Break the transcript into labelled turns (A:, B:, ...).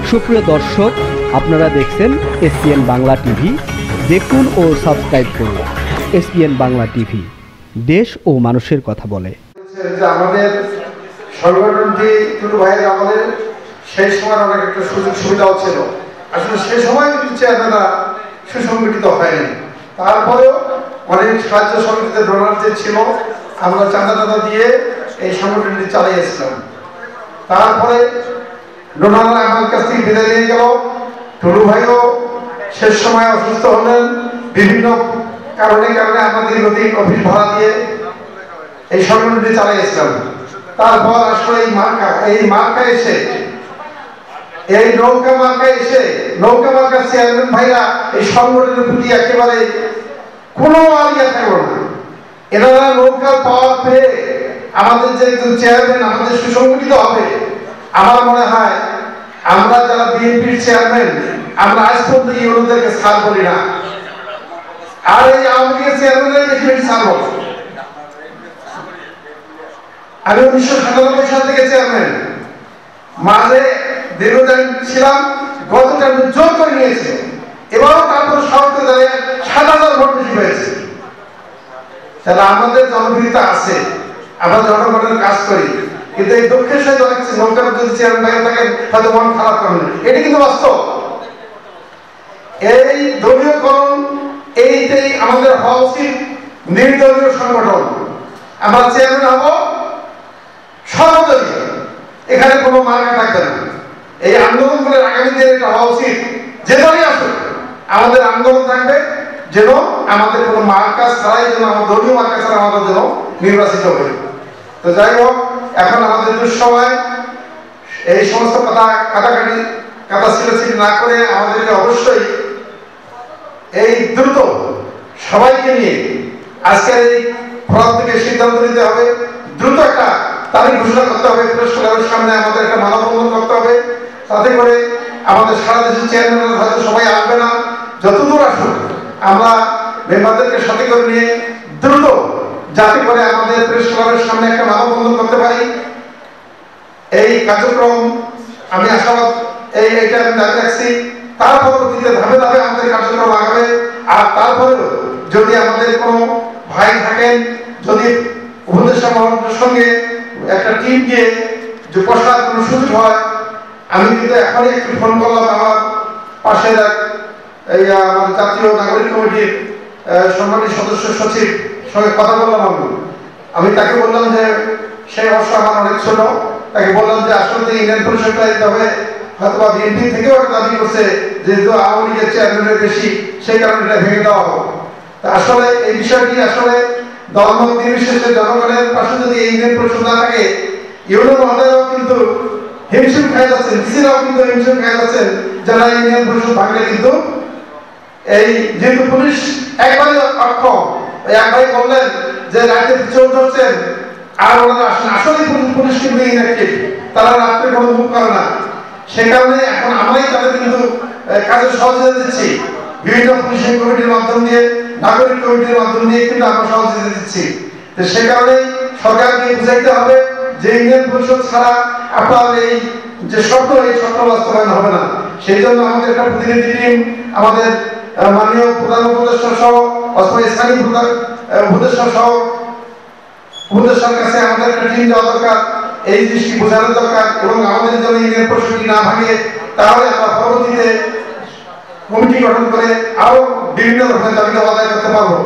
A: সুপ্রিয় দর্শক, আপনারা দেখছেন এসপিএন বাংলা টিভি। দেখুন ও সাবস্ক্রাইব করুন এসপিএন বাংলা টিভি, দেশ ও মানুষের কথা বলে।
B: আমাদের সংগঠনটি টুটু ভাইয়ের আমাদের সেই সময় অনেক একটা সুযোগ সুবিধাও ছিল। আসলে সেই সময় কিন্তু চেয়ারম্যানরা সুসংগঠিত হয়নি, তারপরেও অনেক সাহায্য সমিতিতে ডোনার যে ছিল, আমরা চাঁদা টাদা দিয়ে এই সংগঠনটি চালিয়েছিলাম। তারপরে ডোনাররা আমার কাছ থেকে বিদায় নিয়ে গেল। টুটু ভাইও শেষ সময় অসুস্থ হলেন, বিভিন্ন কারণে আমরা দীর্ঘদিন অফিস ভাড়া দিয়ে এই সংগঠনটি চালিয়েছিলাম। তারপর আসলে এই মার্কা এসে, এই নৌকা মার্কা এসে, নৌকা মার্কার চেয়ারম্যান ভাইরা এই সংগঠনের প্রতি একেবারে কোনো আলিয়া থাকলো না। এনারা নৌকার পাওয়ার পেয়ে আমাদের যে একজন চেয়ারম্যান আমাদের সুসংগঠিত হবে। আমার মনে হয় আমরা যারা বিএনপির চেয়ারম্যান, আমরা আজ পর্যন্ত ইউরোপদেরকে ছাড় বলি না, আর এই আওয়ামী লীগের চেয়ারম্যানের বেশি ছাড়ব। আমি 1997 সাল থেকে চেয়ারম্যান, মাঝে দীর্ঘদিন ছিলাম, গতটা জোর করে নিয়েছে এবং তারপর সরকার দাঁড়িয়ে 7,000 ভোট বেশি হয়েছে। তাহলে আমাদের জনপ্রিয়তা আছে, আমরা জনগণের কাজ করি, কিন্তু এই দুঃখের সাথে অনেক নৌকার যদি চেয়ারম্যান বাইরে থাকেন হয়তো মন খারাপ করেন, এটি কিন্তু বাস্তব। এই দলীয়করণ এইটাই আমাদের হওয়া উচিত, নির্দলীয় সংগঠন। আমরা চেয়ারম্যান হব সর্বদলীয়, এখানে কোনো মার্কা থাকবে না। এই আন্দোলনগুলোর আগামী দিনে এটা হওয়া উচিত, যে দলই আসুক আমাদের আন্দোলন থাকবে যেন আমাদের কোনো মার্কা ছাড়াই, যেন আমার দলীয় মার্কা ছাড়া আমাদের যেন নির্বাচিত হবে। তো যাই হোক, এখন আমাদের দুঃসময়, এই সমস্ত কাটা ছিলাছিলি না করে আমাদেরকে অবশ্যই এই দ্রুত সবাইকে নিয়ে আজকের এই ফরম থেকে সিদ্ধান্ত নিতে হবে। দ্রুত একটা তারিখ ঘোষণা করতে হবে, প্রেস ক্লাবের সামনে আমাদের একটা মানববন্ধন করতে হবে। তাতে করে আমাদের সারা দেশের চেয়ারম্যানরা হয়তো সবাই আসবে না, যতদূর আসুক আমরা মেম্বারদেরকে সাথে করে নিয়ে দ্রুত, যাতে করে আমাদের প্রেস ক্লাবের সামনে একটা মানববন্ধন করতে পারি। এই কার্যক্রম আমি আশাবাদ এইটা আমি দাবি রাখছি। তার পরবর্তীতে ধাপে ধাপে আমাদের কার্যক্রম আগাবে। আর তারপরেও যদি আমাদের কোনো ভাই থাকেন, যদি উপদেষ্টা মহলের সঙ্গে একটা টিম দিয়ে যে বসার কোনো সুযোগ হয়, আমি কিন্তু এখনই একটু ফোন করলাম আমার পাশের আমাদের জাতীয় নাগরিক কমিটির সম্মানিত সদস্য সচিব সঙ্গে কথা বললাম। আমি তাকে বললাম যে সে অবশ্য আমার অনেক ছোট, তাকে বললাম যে আসলে ইউনিয়ন পরিষদটা দিতে হবে, হয়তো বা বিএনপি থেকেও একটা দাবি করছে যেহেতু আওয়ামী লীগের চেয়ারম্যানের বেশি, সেই কারণে এটা ভেঙে দেওয়া হবে। তা আসলে এই বিষয়টি আসলে দলমত নির্বিশেষে জনগণের পাশে যদি এই ইউনিয়ন পরিষদ না থাকে, ইউনিয়ন মহোদয়রাও কিন্তু হিমশিম খাই যাচ্ছেন, ডিসিরাও কিন্তু হিমশিম খাই যাচ্ছেন, যারা ইউনিয়ন পরিষদ ভাঙলে কিন্তু এই যেহেতু পুলিশ একবারই অক্ষম, এক ভাই বললেন যে রাতে চোর ধরছেন আর ওনারা আসেন, আসলে পুলিশ কিন্তু ইনঅ্যাক্টিভ, তারা রাত্রে কোনো মুখ করে না। সে কারণে এখন আমরাই তাদের কিন্তু কাজে সহযোগিতা দিচ্ছি, বিভিন্ন পুলিশ কমিটির মাধ্যম দিয়ে, নাগরিক কমিটির মাধ্যম দিয়ে কিন্তু আমরা সহযোগিতা দিচ্ছি। তো সে কারণে সরকারকে বুঝাইতে হবে যে ইউনিয়ন পরিষদ ছাড়া আপনার এই যে স্বপ্ন, এই স্বপ্ন বাস্তবায়ন হবে না। সেই জন্য আমাদের একটা প্রতিনিধি টিম, আমাদের মাননীয় প্রধান উপদেষ্টা সহ অথবা স্থানীয় উপদেষ্টা সহ উপদেষ্টার কাছে আমাদের একটা টিম যাওয়া দরকার, এই জিনিসটি বোঝানো দরকার। এবং আমাদের জন্য ইউনিয়ন পরিষদটি না ভাঙে, তাহলে আমরা পরবর্তীতে কমিটি গঠন করে আরো বিভিন্ন ধরনের দাবি আদায় করতে পারবো।